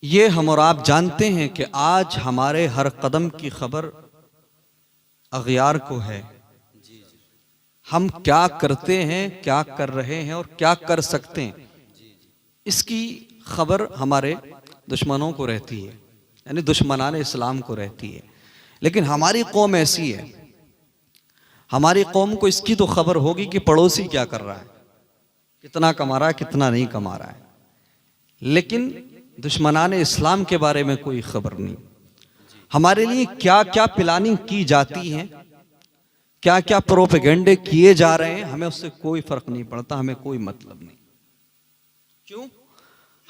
ये हम और आप जानते हैं कि आज हमारे हर कदम की खबर अगयार को है। हम क्या करते हैं, क्या कर रहे हैं और क्या कर सकते हैं, इसकी खबर हमारे दुश्मनों को रहती है, यानी दुश्मनान इस्लाम को रहती है। लेकिन हमारी कौम ऐसी है, हमारी कौम को इसकी तो खबर होगी कि पड़ोसी क्या कर रहा है, कितना कमा रहा है, कितना नहीं कमा रहा है, लेकिन दुश्मनान इस्लाम के बारे में कोई खबर नहीं। हमारे लिए क्या क्या प्लानिंग की जाती है, क्या क्या प्रोपेगेंडे किए जा रहे हैं, हमें उससे कोई फर्क नहीं पड़ता, हमें कोई मतलब नहीं। क्यों?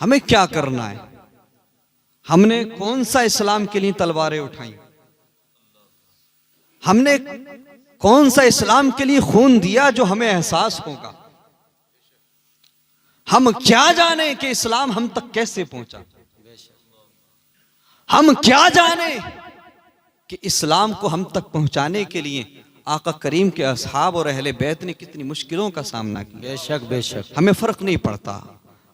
हमें क्या करना है? हमने कौन सा इस्लाम के लिए तलवारें उठाई? हमने कौन सा इस्लाम के लिए खून दिया जो हमें एहसास होगा? हम क्या जाने कि इस्लाम हम तक कैसे पहुंचा? हम क्या जाने कि इस्लाम को हम तक पहुंचाने के लिए आका करीम के असहाब और अहले बैत ने कितनी मुश्किलों का सामना किया। बेशक बेशक हमें फर्क नहीं पड़ता।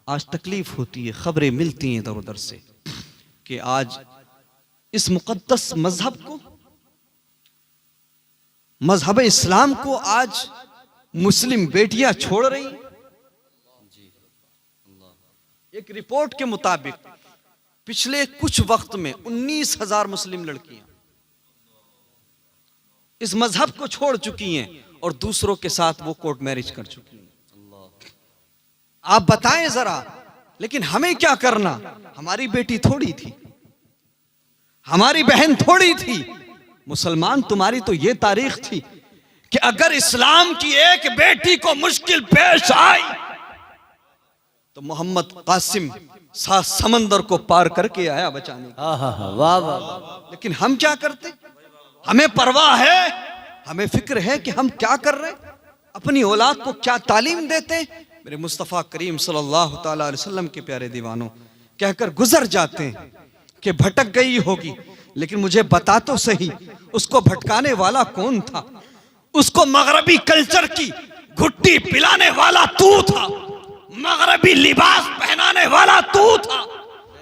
आज तकलीफ होती है, खबरें मिलती हैं इधर उधर से कि आज इस मुकद्दस मजहब को, मजहब इस्लाम को आज मुस्लिम बेटियां छोड़ रही। एक रिपोर्ट के मुताबिक पिछले कुछ वक्त में 19,000 मुस्लिम लड़कियां इस मजहब को छोड़ चुकी हैं और दूसरों के साथ वो कोर्ट मैरिज कर चुकी हैं। आप बताएं जरा, लेकिन हमें क्या करना? हमारी बेटी थोड़ी थी, हमारी बहन थोड़ी थी। मुसलमान, तुम्हारी तो ये तारीख थी कि अगर इस्लाम की एक बेटी को मुश्किल पेश आई तो मोहम्मद कासिम 7 समंदर को पार करके आया बचाने। वाह वाह। लेकिन हम क्या करते? हमें परवाह है, हमें फिक्र है कि हम क्या कर रहे हैं, अपनी औलाद को क्या तालीम देते हैं। मेरे मुस्तफ़ा करीम सल्लल्लाहु अलैहि वसल्लम के प्यारे दीवानों कहकर गुजर जाते हैं कि भटक गई होगी, लेकिन मुझे बता तो सही उसको भटकाने वाला कौन था? उसको मगरबी कल्चर की घुट्टी पिलाने वाला तू था, मगरबी लिबास पहनाने वाला तू था,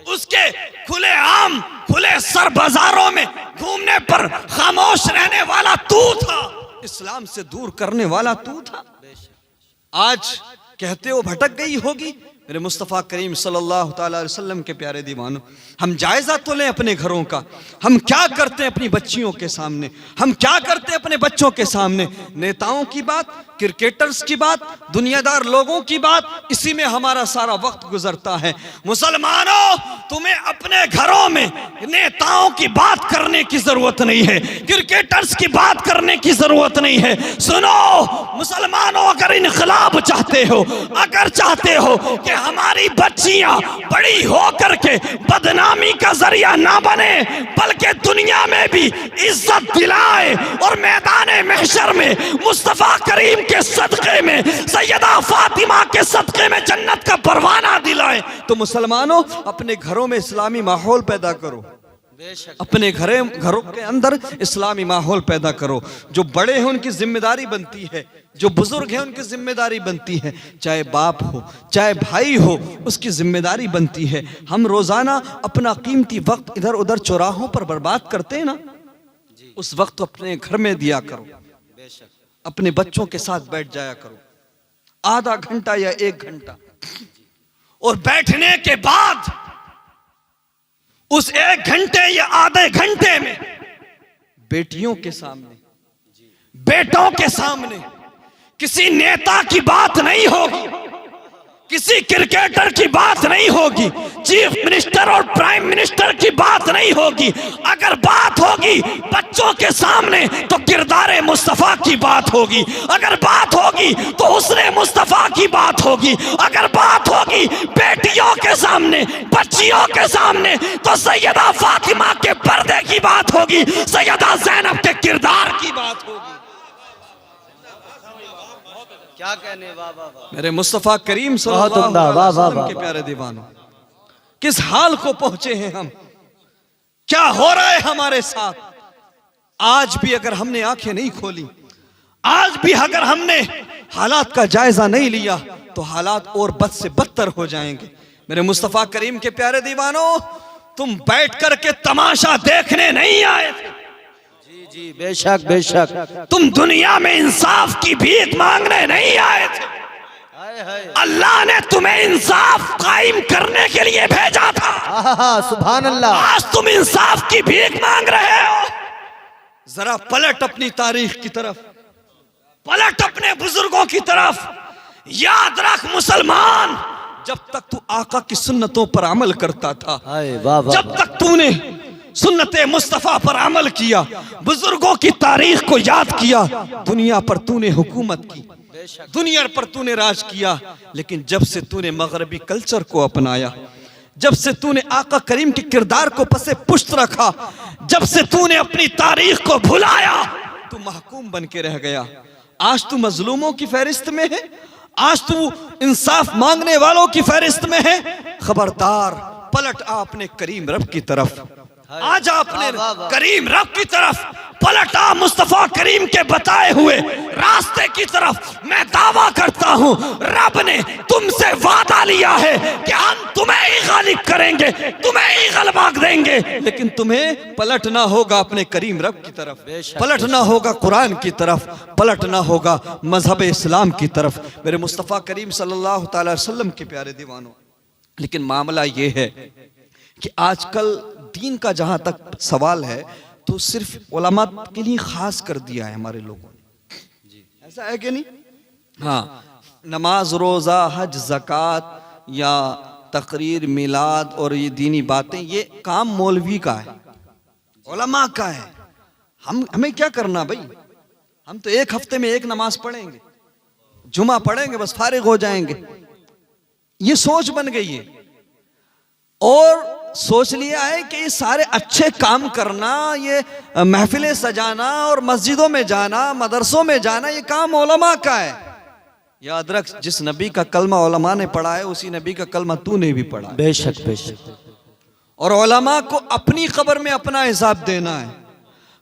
उसके खुले आम खुले सर बाजारों में घूमने पर खामोश रहने वाला तू था, इस्लाम से दूर करने वाला तू था। आज कहते हो भटक गई होगी। मेरे मुस्तफ़ा करीम सल्लल्लाहु अलैहि वसल्लम के प्यारे दीवानों, हम जायजा तो लें अपने घरों का। हम क्या करते हैं अपनी बच्चियों के सामने, हम क्या करते हैं अपने बच्चों के सामने? नेताओं की बात, क्रिकेटर्स की बात, दुनियादार लोगों की बात, इसी में हमारा सारा वक्त गुजरता है। मुसलमानों, तुम्हें अपने घरों में नेताओं की बात करने की जरूरत नहीं है, क्रिकेटर्स की बात करने की जरूरत नहीं है। सुनो मुसलमानों, अगर इनकलाब चाहते हो, अगर चाहते हो कि हमारी बच्चियां बड़ी होकर के बदनामी का जरिया ना बने, बल्कि दुनिया में भी इज्जत दिलाए और मैदान महशर में मुस्तफा करीम के सदक़े में, सैयदा फातिमा के सदक़े में जन्नत का परवाना दिलाए, तो मुसलमानों अपने घरों में इस्लामी माहौल पैदा करो, अपने घरों के अंदर इस्लामी माहौल पैदा करो। जो बड़े हैं उनकी जिम्मेदारी बनती है, जो बुजुर्ग हैं उनकी जिम्मेदारी बनती है, चाहे बाप हो चाहे भाई हो, उसकी जिम्मेदारी बनती है। हम रोजाना अपना कीमती वक्त इधर उधर चौराहों पर बर्बाद करते हैं ना, उस वक्त अपने घर में दिया करो, अपने बच्चों के साथ बैठ जाया करो, आधा घंटा या 1 घंटा, और बैठने के बाद उस 1 घंटे या आधे घंटे में बेटियों के सामने, बेटों के सामने किसी नेता की बात नहीं होगी, किसी क्रिकेटर की बात नहीं होगी, चीफ मिनिस्टर और प्राइम मिनिस्टर की बात नहीं होगी। अगर बात होगी बच्चों के सामने तो किरदारे मुस्तफा की बात होगी, अगर बात होगी तो हुस्ने मुस्तफा की बात होगी, अगर बात होगी बेटियों के सामने, बच्चियों के सामने, तो सैयदा फातिमा के पर्दे की बात होगी, सैयदा ज़ैनब के किरदार की बात होगी। क्या कहने, वाह वाह वाह। मेरे मुस्तफ़ा करीम सल्लल्लाहु अलैहि वसल्लम के प्यारे दीवानों, किस हाल को पहुंचे हैं हम, क्या हो रहा है हमारे साथ। आज भी अगर हमने आंखें नहीं खोली, आज भी अगर हमने हालात का जायजा नहीं लिया, तो हालात और बद से बदतर हो जाएंगे। मेरे मुस्तफ़ा करीम के प्यारे दीवानों, तुम बैठ करके तमाशा देखने नहीं आए थे। जी जी बेशक बेशक। तुम दुनिया में इंसाफ की भीख मांगने नहीं आए थे। हाय हाय। अल्लाह ने तुम्हें इंसाफ कायम करने के लिए भेजा था। सुभान अल्लाह। आज तुम इंसाफ की भीख मांग रहे हो। जरा पलट अपनी तारीख की तरफ, पलट अपने बुजुर्गों की तरफ। याद रख मुसलमान, जब तक तू आका की सुन्नतों पर अमल करता था, जब तक तूने सुन्नते मुस्तफा पर अमल किया, बुजुर्गों की तारीख को याद किया, दुनिया पर तूने हुकूमत की, दुनिया पर तूने राज किया। लेकिन जब से तूने मगरबी कल्चर को अपनाया, जब से तूने आका करीम के किरदार को पसे पुश्त रखा, जब से तूने अपनी तारीख को भुलाया, तू महकूम बन के रह गया। आज तू मजलूमों की फहरिस्त में है, आज तू इंसाफ मांगने वालों की फहरिस्त में है। खबरदार, पलट आ अपने करीम रब की तरफ, आज अपने करीम रब की तरफ पलटा, मुस्तफा करीम के बताए हुए रास्ते की तरफ। मैं दावा करता हूं, रब ने तुमसे वादा लिया है कि हम तुम्हें ही गालिब करेंगे, तुम्हें ही गलबा देंगे, लेकिन तुम्हें पलटना होगा अपने करीम रब की तरफ, पलटना होगा कुरान की तरफ, पलटना होगा मजहब इस्लाम की तरफ, मेरे मुस्तफा करीम सल्लल्लाहु अलैहि वसल्लम के प्यारे दीवानों। लेकिन मामला ये है कि आजकल दीन का जहां तक सवाल है तो सिर्फ उलमा के लिए खास कर दिया है हमारे लोगों ने, ऐसा है कि नहीं? हाँ, नमाज, रोजा, हज, ज़कात या तकरीर, मिलाद और ये दीनी बातें, ये काम मौलवी का है, उलमा का है। हमें क्या करना भाई? हम तो एक हफ्ते में एक नमाज पढ़ेंगे, जुमा पढ़ेंगे, बस फारिग हो जाएंगे। ये सोच बन गई है और सोच लिया है कि ये सारे अच्छे काम करना, ये महफिलें सजाना और मस्जिदों में जाना, मदरसों में जाना, ये काम उलमा का है। याद रख, जिस नबी का कलमा उलमा ने पढ़ा है, उसी नबी का कलमा तूने भी पढ़ा है। बेशक बेशक। और उलमा को अपनी कब्र में अपना हिसाब देना है,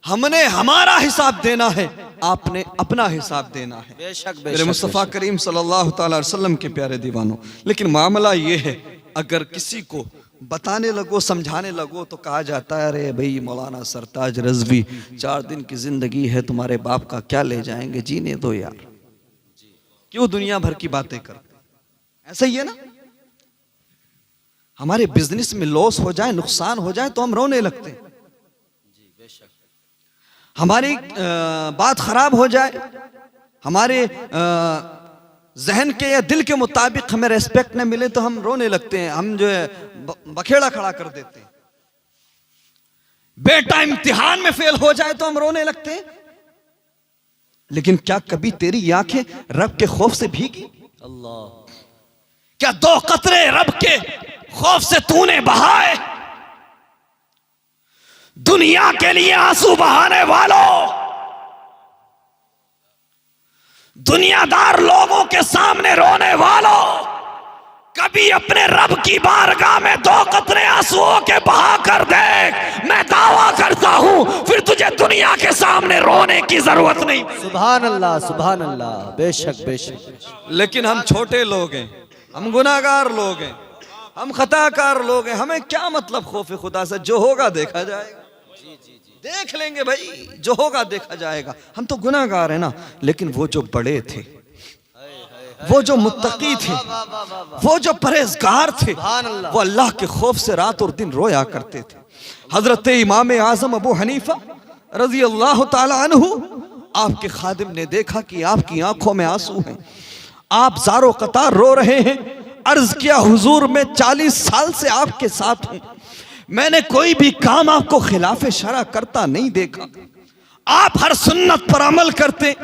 हमने हमारा हिसाब देना है, आपने अपना हिसाब देना है। बेशक मेरे मुस्तफा करीम सल्लल्लाहु अलैहि वसल्लम के प्यारे दीवानों। लेकिन मामला ये है, अगर किसी को बताने लगो, समझाने लगो, तो कहा जाता है अरे भाई मौलाना सरताज रज़वी, 4 दिन की जिंदगी है, तुम्हारे बाप का क्या ले जाएंगे, जीने दो यार, क्यों दुनिया भर की बातें करते? ऐसा ही है ना, हमारे बिजनेस में लॉस हो जाए, नुकसान हो जाए तो हम रोने लगते हैं, हमारी बात खराब हो जाए, हमारे जहन के या दिल के मुताबिक हमें रेस्पेक्ट न मिले तो हम रोने लगते हैं, हम जो है बखेड़ा खड़ा कर देते हैं। बेटा इम्तिहान में फेल हो जाए तो हम रोने लगते हैं। लेकिन क्या कभी तेरी आंखें रब के खौफ से भीगी? अल्लाह, क्या 2 कतरे रब के खौफ से तूने बहाए? दुनिया के लिए आंसू बहाने वालों, दुनियादार लोगों के सामने रोने वालों, कभी अपने रब की बारगाह में 2 कतरे आंसुओं के बहा कर देख। मैं दावा करता हूं फिर तुझे दुनिया के सामने रोने की जरूरत नहीं। सुभान अल्लाह, सुभान अल्लाह। बेशक बेशक। लेकिन हम छोटे लोग हैं, हम गुनाहगार लोग हैं, हम खताकार लोग हैं, हमें क्या मतलब खौफ खुदा से? जो होगा देखा जाएगा, देख लेंगे भाई, जो होगा देखा जाएगा। हम तो गुनाहगार हैं ना। लेकिन वो जो बड़े थे, वो जो मुत्तकी थे, वो जो परहेजगार थे, वो अल्लाह के खौफ से रात और दिन रोया करते थे। हजरत इमाम आजम अबू हनीफा रजी अल्लाह ताला अन्हु, आपके खादिम ने देखा कि आपकी आंखों में आंसू हैं, आप ज़ारो कतार रो रहे हैं। अर्ज किया, हुजूर मैं 40 साल से आपके साथ हूं, मैंने कोई भी काम आपको खिलाफ शरा करता नहीं देखा, आप हर सुन्नत पर अमल करते,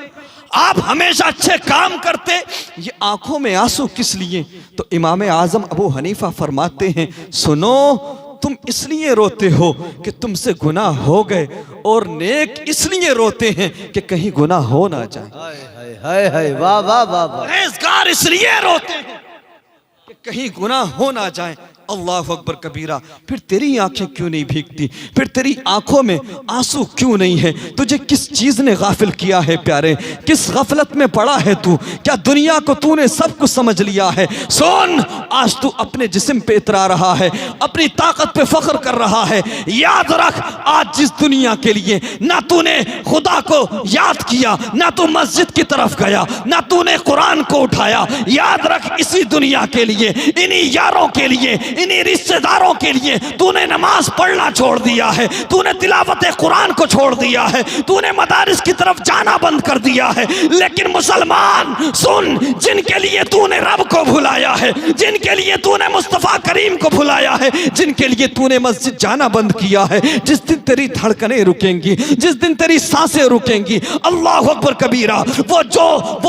आप हमेशा अच्छे काम करते, ये आंखों में आंसू किस लिए? तो इमाम आजम अबू हनीफा फरमाते हैं, सुनो, तुम इसलिए रोते हो कि तुमसे गुनाह हो गए, और नेक इसलिए रोते हैं कि कहीं गुनाह हो ना जाए। हाय हाय, वाह वाह वाह। परहेजगार इसलिए रोते हैं कि कहीं गुनाह हो ना जाए। अल्लाह अकबर कबीरा। फिर तेरी आंखें क्यों नहीं भीगती, फिर तेरी आंखों में आंसू क्यों नहीं है? तुझे किस चीज ने गाफिल किया है प्यारे, किस गफलत में पड़ा है तू? क्या दुनिया को तूने सब कुछ समझ लिया है? सुन, आज तू अपने जिस्म पे इतरा रहा है, अपनी ताकत पे फख्र कर रहा है। याद रख, आज जिस दुनिया के लिए ना तूने खुदा को याद किया, ना तू मस्जिद की तरफ गया, ना तूने कुरान को उठाया, याद रख इसी दुनिया के लिए, इन्हीं यारों के लिए, इन्हीं रिश्तेदारों के लिए तूने नमाज पढ़ना छोड़ दिया है, तूने तिलावत कुरान को छोड़ दिया है, तूने मदारिस की तरफ जाना बंद कर दिया है। लेकिन मुसलमान सुन, जिनके लिए तूने रब को भुलाया है, जिनके लिए तूने मुस्तफ़ा करीम को भुलाया है, जिनके लिए तूने मस्जिद जाना बंद किया है, जिस दिन तेरी धड़कनें रुकेंगी, जिस दिन तेरी सांसें रुकेंगी, अल्लाह अकबर कबीरा, वो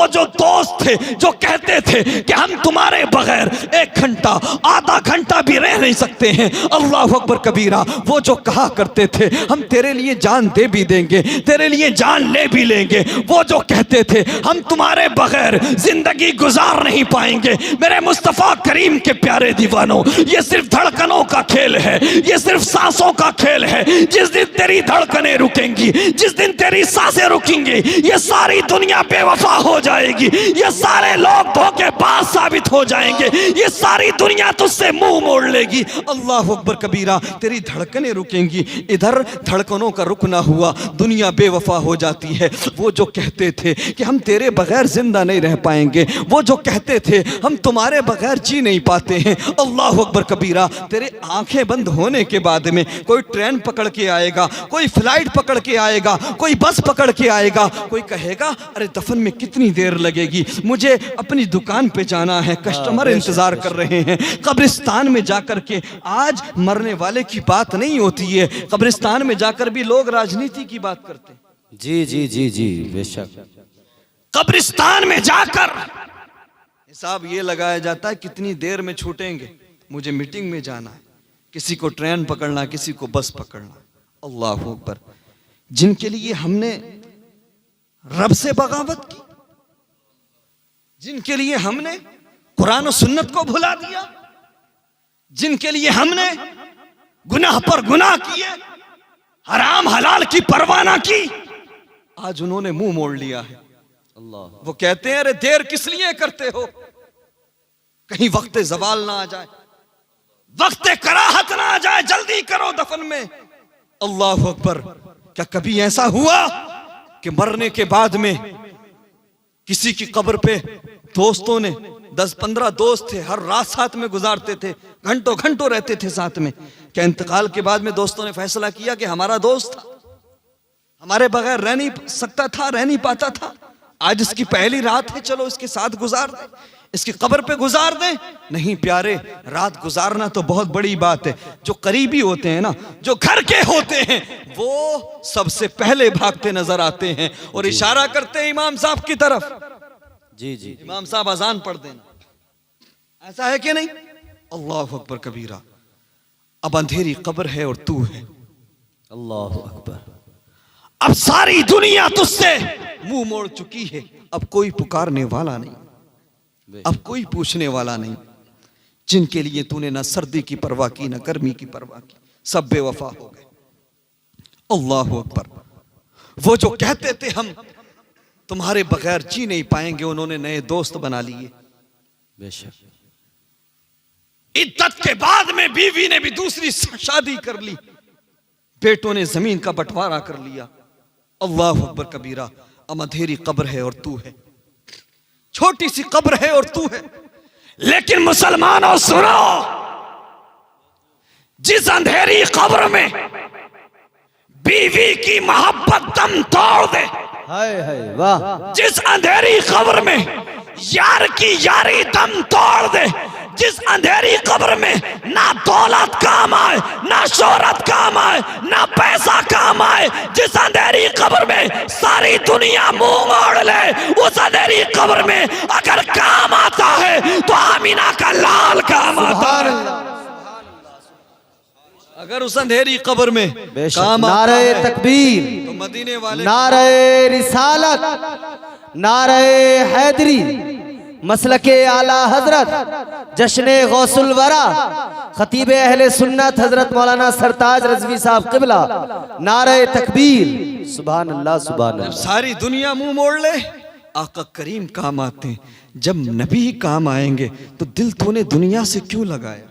जो दोस्त थे जो कहते थे कि हम तुम्हारे बगैर एक घंटा आधा घंटा भी रह नहीं सकते हैं, अल्लाह अकबर कबीरा, वो जो कहा करते थे हम तेरे लिए जान दे भी देंगे, तेरे लिए जान ले भी लेंगे, वो जो कहते थे हम तुम्हारे बगैर जिंदगी गुजार नहीं पाएंगे, मेरे मुस्तफ़ा करीम के प्यारे दीवानों, ये सिर्फ धड़कनों का खेल है, ये सिर्फ सांसों का खेल है। जिस दिन तेरी धड़कनें रुकेंगी, जिस दिन तेरी सांसें रुकेंगी, ये सारी दुनिया बेवफा हो जाएगी, ये सारे लोग धोखेबाज साबित हो जाएंगे, ये सारी दुनिया तुझसे मुंह मोड़ लेगी। अल्लाह अकबर कबीरा, तेरी धड़कनें रुकेंगी, इधर धड़कनों का रुकना हुआ, दुनिया बेवफा हो जाती है। वो जो कहते थे कि हम तेरे बगैर जिंदा नहीं रह पाएंगे, वो जो कहते थे हम तुम्हारे बगैर जी नहीं पाते हैं, अल्लाह अकबर कबीरा, तेरे आंखें बंद होने के बाद में कोई ट्रेन पकड़ के आएगा, कोई फ्लाइट पकड़ के आएगा, कोई बस पकड़ के आएगा, कोई कहेगा अरे दफन में कितनी देर लगेगी, मुझे अपनी दुकान पे जाना है, कस्टमर इंतजार कर रहे हैं। कब्रिस्तान में जाकर के आज मरने वाले की बात नहीं होती है, कब्रिस्तान में जाकर भी लोग राजनीति की बात करते हैं। जी जी जी जी बेशक। कब्रिस्तान में जाकर हिसाब ये लगाया जाता है कितनी देर में छूटेंगे, मुझे मीटिंग में जाना है, किसी को ट्रेन पकड़ना, किसी को बस पकड़ना। अल्लाह अकबर, जिनके लिए हमने रब से बगावत की, जिनके लिए हमने कुरान और सुन्नत को भुला दिया, जिनके लिए हमने गुनाह पर गुनाह किए, हराम हलाल की परवाह ना की, आज उन्होंने मुंह मोड़ लिया है। अल्लाह, वो कहते हैं अरे देर किस लिए करते हो, कहीं वक्त जवाल ना आ जाए, वक्त कराहत ना आ जाए, जल्दी करो दफन में। अल्लाह अकबर, क्या कभी ऐसा हुआ कि मरने के बाद में किसी की कब्र पे दोस्तों ने 10-15 दोस्त थे, हर रात साथ में गुजारते थे, घंटों घंटों रहते थे साथ में, क्या इंतकाल के बाद में दोस्तों ने फैसला किया कि हमारा दोस्त था, हमारे बगैर रह नहीं सकता था, रह नहीं पाता था, आज इसकी पहली रात है, चलो इसके साथ गुजार दें, इसकी कब्र पे गुजार दें? नहीं प्यारे, रात गुजारना तो बहुत बड़ी बात है। जो करीबी होते हैं ना, जो घर के होते हैं, वो सबसे पहले भागते नजर आते हैं और इशारा करते हैं इमाम साहब की तरफ। जी जी, इमाम साहब अजान पढ़ देना, ऐसा है कि नहीं? अल्लाह अकबर कबीरा, अब अंधेरी कब्र है और तू है। अल्लाह अकबर, अब सारी दुनिया तुझसे मुंह मोड़ चुकी है, अब कोई पुकारने वाला नहीं, अब कोई पूछने वाला नहीं। जिनके लिए तूने ना सर्दी की परवाह की, ना गर्मी की परवाह की, सब बेवफा हो गए। अल्लाह अकबर, वो जो कहते थे हम तुम्हारे बगैर जी नहीं पाएंगे, उन्होंने नए दोस्त बना लिए। बेशक, इद्दत के बाद में बीवी ने भी दूसरी शादी कर ली, बेटों ने जमीन का बंटवारा कर लिया। अल्लाह अकबर कबीरा, अब अंधेरी कब्र है और तू है, छोटी सी कब्र है और तू है। लेकिन मुसलमानों सुनो, जिस अंधेरी कब्र में बीवी की मोहब्बत दम तोड़ दे, हाय हाय वाह, जिस अंधेरी कब्र में यार की यारी दम तोड़ दे, जिस अंधेरी कब्र में ना दौलत काम आए, ना शोहरत काम आए, ना पैसा काम आए, जिस अंधेरी कब्र में सारी दुनिया मुंह मोड़ ले, उस अंधेरी कब्र में अगर काम आता है तो आमीना का लाल काम आता है। अगर उस अंधेरी कब्र में काम नारे तकबीर, तो मदीने वाले, नारे रिसालत, नारे हैदरी, मसलके आला हजरत जश्न गौसुल वरा खतीब अहले सुन्नत हजरत मौलाना सरताज रजवी साहब किबला नारे तकबीर। सुभान अल्लाह सुभान जब अल्लाह। सारी दुनिया मुंह मोड़ ले आका करीम काम आते हैं, जब नबी काम आएंगे तो दिल तूने दुनिया से क्यों लगाया,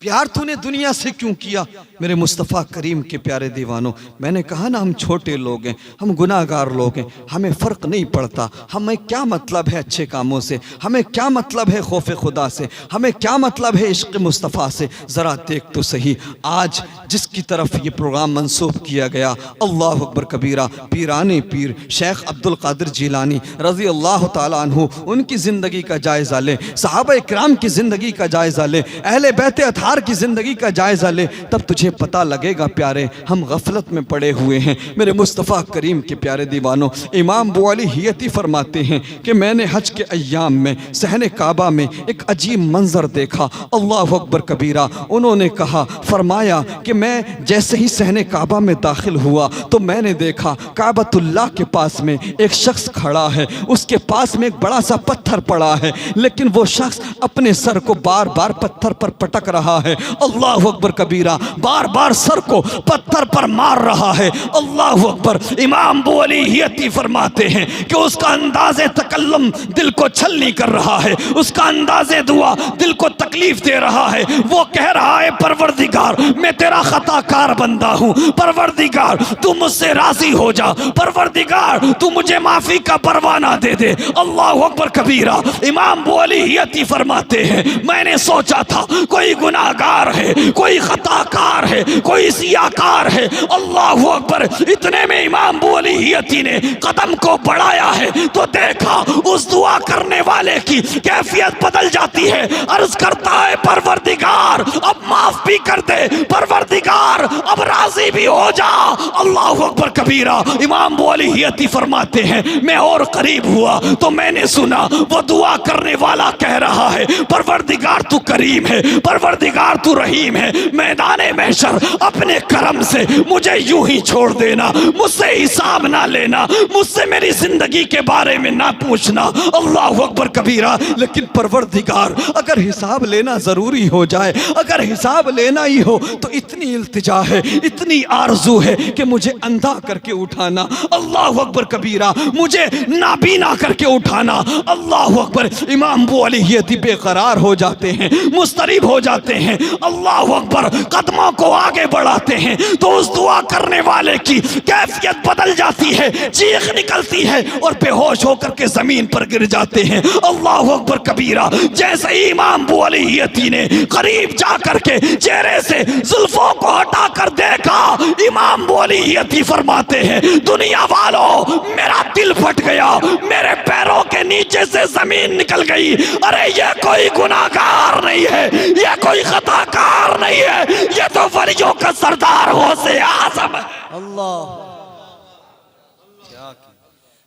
प्यार तूने दुनिया से क्यों किया। मेरे मुस्तफ़ा करीम के प्यारे दीवानों, मैंने कहा ना हम छोटे लोग हैं, हम गुनाहगार लोग हैं, हमें फ़र्क नहीं पड़ता हमें क्या मतलब है अच्छे कामों से, हमें क्या मतलब है खौफ खुदा से, हमें क्या मतलब है इश्क मुस्तफ़ा से। ज़रा देख तो सही आज जिसकी तरफ ये प्रोग्राम मंसूब किया गया, अल्लाह अकबर कबीरा, पीराने पीर शेख अब्दुल कादिर जिलानी रज़ी अल्लाह ताला अन्हु, उनकी ज़िंदगी का जायज़ा ले, सहाबा इकराम की ज़िंदगी का जायज़ा ले, अहले बैत अतहार की ज़िंदगी का जायज़ा ले, तब तुझे पता लगेगा प्यारे हम गफलत में पड़े हुए हैं। मेरे मुस्तफ़ा करीम के प्यारे दीवानों, इमाम अबू अली हियती फरमाते हैं कि मैंने हज के अय्याम में सहने काबा में एक अजीब मंजर देखा। अल्लाह अकबर कबीरा। उन्होंने कहा फरमाया कि मैं जैसे ही सहने काबा में दाखिल हुआ तो मैंने देखा काबतुल्लाह के पास में एक शख्स खड़ा है, उसके पास में एक बड़ा सा पत्थर पड़ा है, लेकिन वो शख्स अपने सर को बार बार पत्थर पर पटक रहा है। अल्लाह अकबर कबीरा, बार बार सर को पत्थर पर मार रहा है। अल्लाह अकबर। इमाम अबू अली हियती फरमाते हैं कि उसका अंदाज़े तकल्लुम दिल को छलनी कर रहा है, उसका अंदाज़े दुआ दिल को तकलीफ दे रहा है। वो कह रहा है परवरदिगार मैं तेरा खताकार बंदा हूँ, परवरदिगार तू मुझसे राजी हो जा, परवरदिगार तू मुझे माफ़ी का परवाना दे दे। अल्लाह अकबर कबीरा। इमाम अबू अली हियती फरमाते हैं मैंने सोचा था कोई गुनाहगार है, कोई खताकार है, कोई सियाकार है। अल्लाह अकबर। इतने में इमाम अबू अली हियती ने कदम को बढ़ाया है तो देखा उस दुआ करने वाले की कैफियत बदल जाती है। अर्ज करता है परवरदिगार अब माफ भी कर दे, परवरदिगार अब राजी भी हो जा। अल्लाह अकबर कबीरा। इमाम अबू अली हियती फरमाते हैं मैं और करीब हुआ तो मैंने सुना वो दुआ करने वाला कह रहा है परवरदिगार तू करीम है, परवरदिगार तू रहीम है, मैदाने महशर अपने करम से मुझे यूं ही छोड़ देना, मुझसे हिसाब ना लेना, मुझसे मेरी जिंदगी के बारे में ना पूछना। अल्लाह अकबर कबीरा। लेकिन परवरदिगार अगर हिसाब लेना जरूरी हो जाए, अगर हिसाब लेना ही हो तो इतनी इल्तिजा है, इतनी आरजू है कि मुझे अंधा करके उठाना। अल्लाह अकबर कबीरा। मुझे नाबीना करके उठाना। अल्लाह अकबर। इमाम अबू अली हियती बेकरार हो जाते हैं, मुस्तरिब हो जाते हैं। अल्लाह अकबर। कदमों को आगे बढ़ाते हैं तो उस दुआ करने वाले की कैफियत बदल जाती है, चीख निकलती है और बेहोश होकर के जमीन पर गिर जाते हैं। अल्लाह अकबर कबीरा। जैसे ही इमाम अबू अली हियती ने करीब जाकर के चेहरे से जुल्फों को हटा कर देखा, इमाम अबू अली हियती फरमाते हैं दुनिया वालों मेरा दिल फट गया, मेरे पैरों के नीचे से जमीन निकल गई। अरे ये कोई गुनाहगार नहीं है, ये कोई खताकार नहीं है, ये तो वलियों का सरदार गौसे आज़म है। अल्लाह।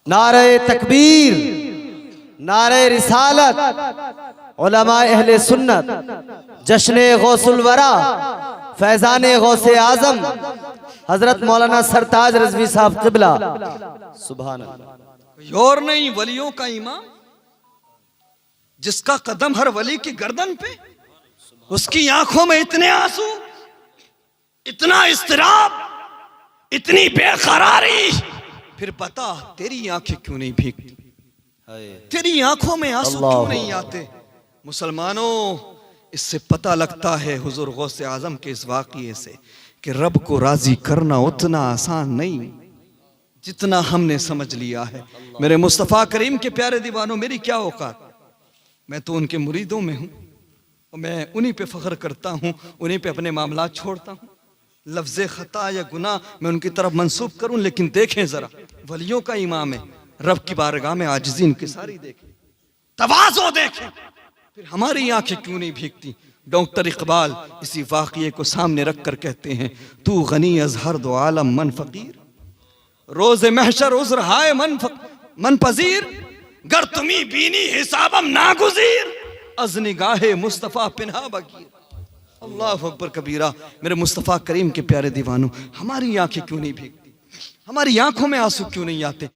नारे तकबीर, नारे रिसालत, उलमा अहले सुन्नत, जश्न गौसुल वरा, फैजान गौसे आजम हजरत मौलाना सरताज रजवी साहब किबला। सुभान अल्लाह। और नहीं वलियों का इमाम, जिसका कदम हर वली की गर्दन पे, उसकी आंखों में इतने आंसू, इतना इस्तिराब, इतनी बेकरारी, फिर बता तेरी आंखें क्यों नहीं भीगती, तेरी आंखों में आंसू क्यों नहीं आते। मुसलमानों इससे पता लगता है हुजूर गौसे आजम के इस वाक़ये से कि रब को राजी करना उतना आसान नहीं जितना हमने समझ लिया है। मेरे मुस्तफ़ा करीम के प्यारे दीवानों, मेरी क्या औकात, मैं तो उनके मुरीदों में हूँ और मैं उन्हीं पे फ़ख्र करता हूँ, उन्हीं पे अपने मामलात छोड़ता हूँ। लफ्ज़ ख़ता या गुनाह मैं उनकी तरफ मंसूब करूँ, लेकिन देखें ज़रा वलियों का इमाम है, रब की बारगाह में आजिज़ी इनकिसारी देखें, तवाज़ो देखें, फिर हमारी आंखें क्यों नहीं भीगती। डॉक्टर इकबाल इसी वाक़ये को सामने रख कर कहते हैं तू गनी अज़ हर दो आलम मन फ़कीर, रोज़े महशर उज़्र हाय मन पज़ीर, गर तुमी बीनी हिसाबम नागुज़ीर, अज़ निगाहे मुस्तफ़ा पिन्हा बगीर। अल्लाह अकबर कबीरा। मेरे मुस्तफ़ा करीम के प्यारे दीवानों, हमारी आंखें क्यों नहीं भीगती, हमारी आंखों में आंसू क्यों नहीं आते।